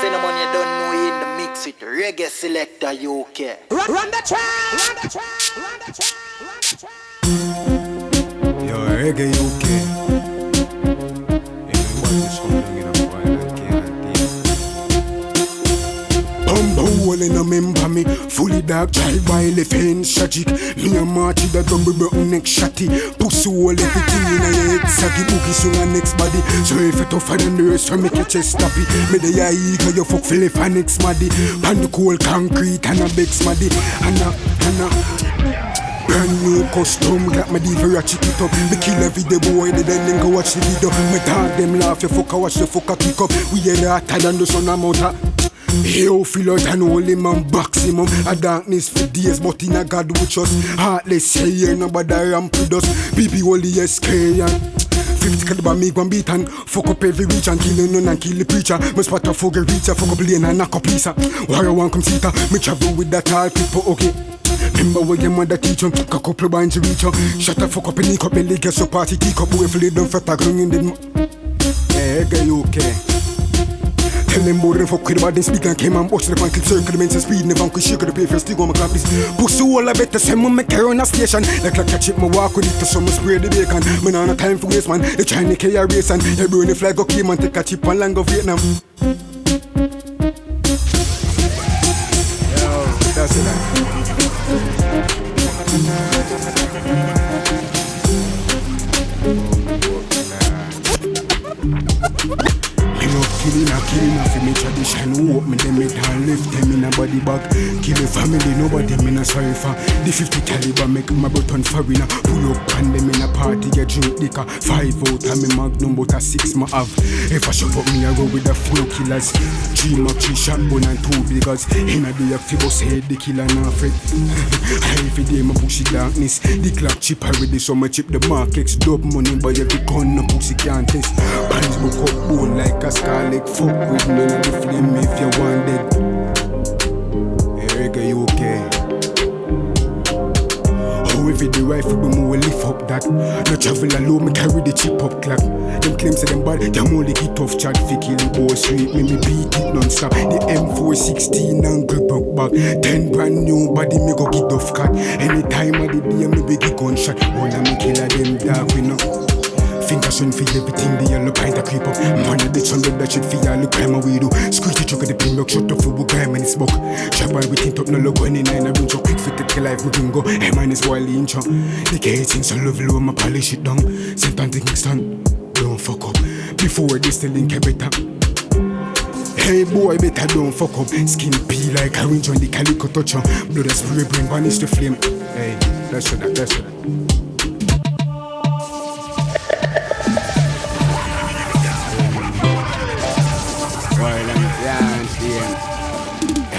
cinnamon, you don't know you in the mix with Reggae Selecta UK. Run the track! Run the track! Run the track! Run the track! Yo, Reggae UK. Hole in a member me, fully dark child by the fence tragic. Me a march with a double broken neck shotty. Pussy hole everything in a head, saggy boogie song and next body. So if it tougher than the rest, make your chest happy. Me the eagle, you fuck Philip and next maddy. Pan the cold concrete and a big smaddy. And a brand new custom, got my diva ratchet it up. Me kill every day boy, they then go watch the video. Me dog them laugh, you fucker watch the fucker kick up. We hear that tired and the sun amount of yo, feel out and hold him and box him up. A darkness for days, but in a God with us. Heartless, here nobody ramp with us. Baby, only Skeng. 50 caliber me go and beat and fuck up every reach and kill none and kill the preacher. Me spot a foggy reacher, fuck up lane and knock up Lisa. Warrior one come see her, me travel with that tall people, okay. Remember where your mother teach you, cock up your bands reach you. Shut up, fuck up and nick up, belly get so party, kick up, wait for the dumb fat grung in the hey, get okay. Tell them both them fuck with the bad, then speak and came and bust the pan, click circle, the men's speed, never can shake the paper, still go my clap this. Pussy all I better send me make her on a station. Like catch it, my walk with it to some spray the bacon. Me nah no time for waste man, they trying to carry a race and they burn the flag okay man, take a chip and land go Vietnam. Yo, that's it like. Killing off in me tradition. Walk me them it and left them in a body bag. Kill the family, nobody me not sorry for. The 50 caliber make my button foreigner. Pull up and them in a party get drink liquor. 5 out and me magnum but a 6 my have. If I shove up me I go with a few killers. 3 Mac 3 shotgun and 2 biggers. In a day of bus head the killer not afraid. Every day my pussy darkness. The clock chip already so my chip the markets. Dub money by every gun no pussy can't test. Bands book up bone like a scarlet. Fuck with none of the flame if you want it. Reggae UK. How if the rifle be more lift up that. No travel alone, me carry the chip up clock. Them claims say them bad, them only hit off chat fi kill the boss street. Me beat it non-stop. The M416 angle broke back. 10 brand new body me go get off cut. Anytime of the day me be get gunshot. All of me killer them dark we know. Finger sun for everything, the yellow pint a creep up. Money bitch on that shit for y'all, look crime a we do. Squeeze the truck at the pin lock, shut up for book, crime and it's smoke. Shabba we think up no logo, any 9 I run so quick for take life, we can go. Hey man, it's wildly in chunk. The casing so lovely, I'ma polish it down. Sent on the Kingston, don't fuck up. Before this still in better. Hey boy, better don't fuck up. Skin peel like orange on the calico touch on. Blood a spray brain, vanish the flame. Hey, that's what that's what.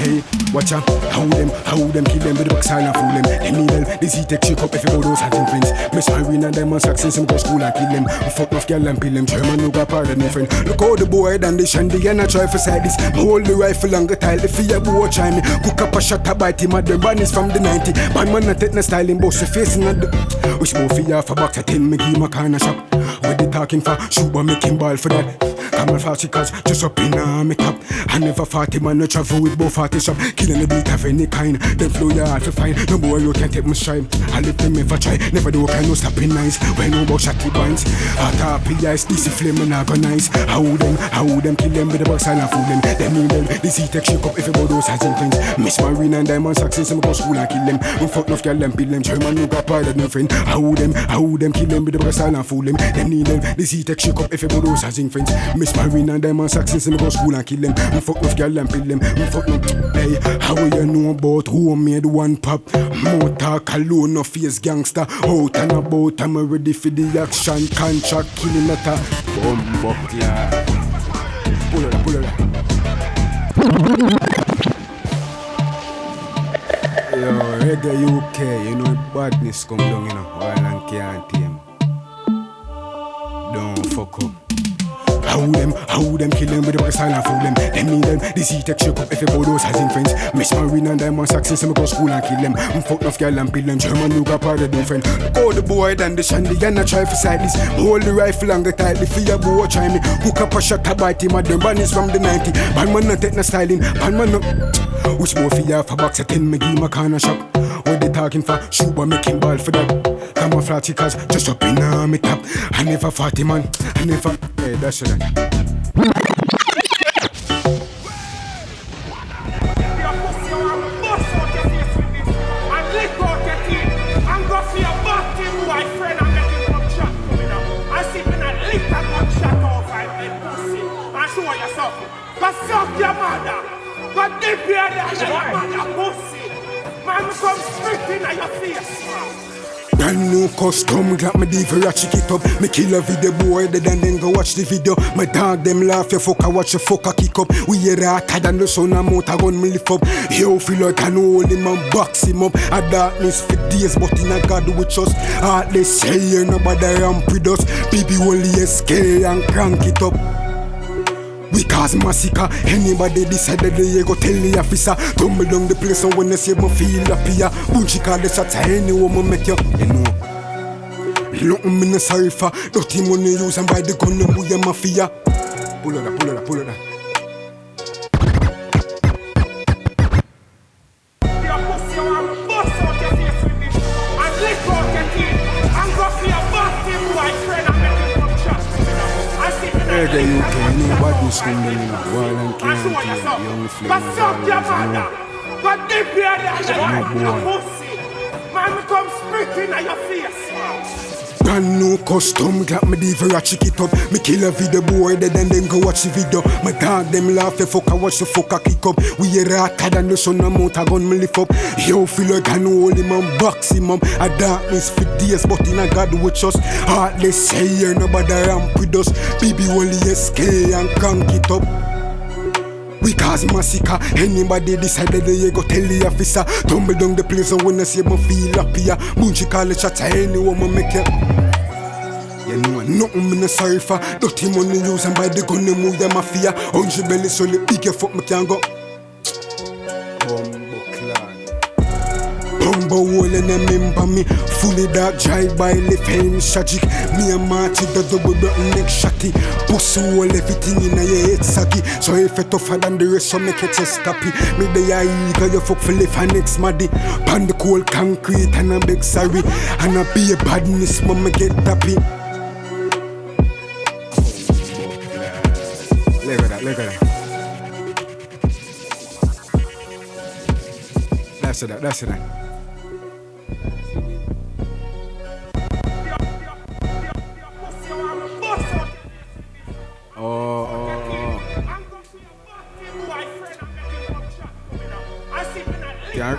Hey, watch out, how them, kill them with the box and fool them. They need them, they see take shake up if you go those hunting friends. Miss Irene and them Massacre since them go school and kill them. We fuck off girl and pill them, German no got pardon my friend. Look how the boy done the shandy and I try for side this. Me hold the rifle and get tile, the fear boy try me. Cook up a shot to bite him at the banners from the 90. Bad man not take no styling, boss the facing at the. Which both for ya for box at 10, me give my corner shop. What they talking for, shoot but make him ball for that. Come on fast cause just up in me top. I never fought him and no travel with both party shop. Killing the beat of any kind, then flow you hard to find. No boy you can't take my stride. I let them ever try, never do kind no stopping nice. When no about shotty binds, hot happy eyes, this flame and agonize. How them kill them with the box and fool them. Them need them, this heat take shake up if you go those has friends. Miss Marine and Diamond Success, I'm go school and kill them. We fuck enough girl and pill them, German no got part of no friend. How them kill them with the box and fool them. Them need them, this heat take shake up if you go those has friends. Miss Marine and Diamond Success, I'm go school and kill them. We fuck enough girl and pill them. We fuck no, hey, how you know about who made one pop? More talk alone, no face gangster. Out and about, I'm ready for the action. Contract killing letter. Bumbo clear. Pull it up. Yo, Reggae UK, you know badness come down, you know. While and can't tame. Don't fuck up. How How them kill them with the style and fool them. Them need them, this heat take shake up if you those has in friends. Miss Marine and them on success, so me go school and kill them. Fuck enough girl and pill them. German look up part of them friend. Go the boy than the shandy and I try for side this. Hold the rifle and get tightly for your boy try me. Hook up a shot to bite him at the bunnies from the 90. Bad man not take no styling, bad man not. Which more for you for box at 10 me give my corner shop. What they talking for? Shoot but make him ball for that. Camouflage cause just up in me top. I never fought him man, I never. Hey, that's it. Suck your mother, but they bear that mother pussy. Man, come spitting at your face, man. Brand new custom, glad me diva chick it up. Me kill a video boy, then go watch the video. My dog them laugh, you fuck, I watch you fuck a kick up. We hear hotter than the sun, a motor gun me lift up. Yo, feel like I know only man box him up. A darkness for days, but in a God with us. Heartless say here, nobody ramp with us. Baby only SK and crank it up. We cause massacre. Anybody decided they go tell the officer. Tumble down the place and when they say me feel happier. Bunchy call the shots anyone me make you. You know nothing me no sorry for. Dirty money use and buy the gun them with your mafia. Pull it up. Your pussy want to bust out your face with this. And lick out your teeth. And go for your body boyfriend and make him come chat to me now. I see you now. Reggae UK, nobody screaming in Wall and King, young flame. But suck your mother. But they bear that pussy. Man, come spitting at your face, man. Brand new custom, glad me diva chick it up. Me kill a video boy, then go watch the video. My dog them laugh, the fuck I watch the fuck I kick up. We hear hotter than the sun, a motor gun me lift up. Yo, feel like I know only man box him up. A darkness for days, but in a God with us. Heartless say here, nobody ramp with us. Baby only SK and crank it up. We cause massacre. Anybody decided they go tell the officer. Tumble down the place and when I see me feel happier. Bunchy call the shots anyone me make you. You know nothing me no sorry for. Dirty money use and buy the gun and move your mafia. 100 belly solid big your fuck me can go. Bumbo hole and remember me. Fully dark drive by left hand tragic. Me and Marty the double button neck shotty. Pussy hole everything in a your head saggy. So if you tougher than the rest so make your chest happy. Me the eager you fuck for left and next maddy. Pan the cold concrete and I beg sorry. And I be a badness mama get happy. Look at that. That's it.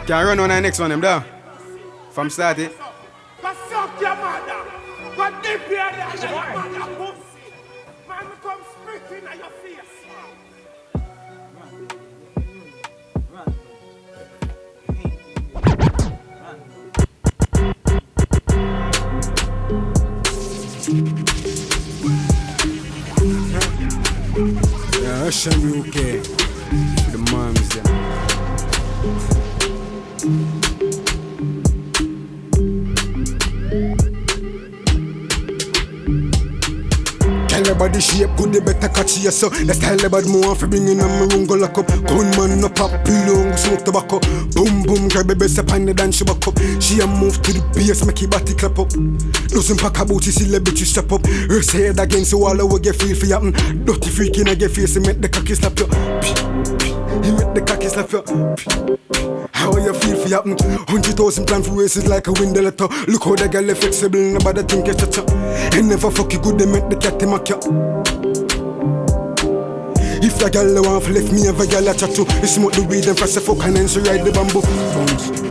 Can run on the next one, them there. From start it. But suck your mother. But they bear that mother pussy. Man, come spitting at your face. Yeah, Russian UK. For the moms there. Body shape good, they better catch you so. Let's tell about more for bringing on my room go lock up. Gunman no pop pillow, smoke tobacco. Boom boom, grab a best up and the dance she back up. She a move to the bass, make your body clap up. Doesn't pack a booty, celebrity step up. Her head against the wall, I will get feel for you. Dirty freaking I get face, and make the cocky slap you. He make the cocky slap you. How you feel for you? 100,000 plan for races like a window letter. Look how the girl is flexible, nobody think it's a and never fuck you good, they make the cat mock you. If the girl want to left me, have a girl a chat to. You smoke the weed and press the fuck and then she ride the bamboo.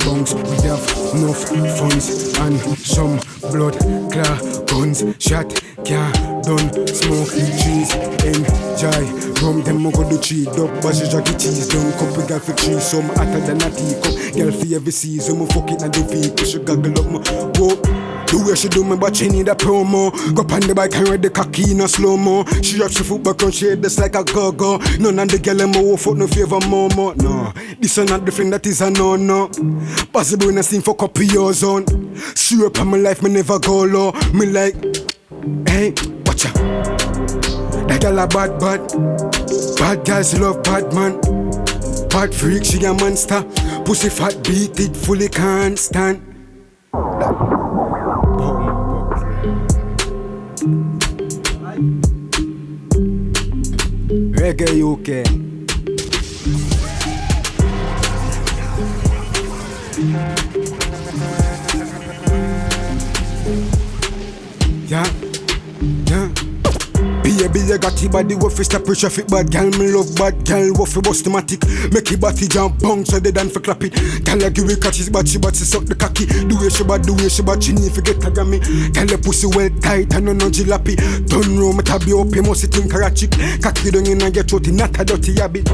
Bounce, we have enough funds and some blood, claw, guns, shot, car, done, smoke, cheese, enjoy. Rum them go do cheat up, bash jacket cheese, done couple girl for cheese, some hotter than a teacup. Girl for every season, me fuck it and the vehicle, she gaggle up my whoa. The way she do me, but she need a promo. Go on the bike and ride the cocky in a slow-mo. She drop she foot back on she head just like a go-go. None of the girl in my wolf out no favor momo. No, this is not the friend that is a no-no. Possible when I sing for couple years on. Sure up on my life, me never go low. Me like, hey, watch out. That girl a bad. Bad girls love bad man. Bad freak, she a monster. Pussy fat, beat it, fully can't stand. Reggae UK. Yeah. Baby, you got your body, what fi stop pressure fit bad girl, me love bad girl, what fi bust the matic. Make your body jump bounce so they done for clap it. Girl, I give you catches, but she suck the cocky. The way she bad, she need to get a grammy. Girl, your pussy well tight and no jilappy. Don't know me tab you up, you must think a chick. Cocky down in and get throat, not a dirty habit.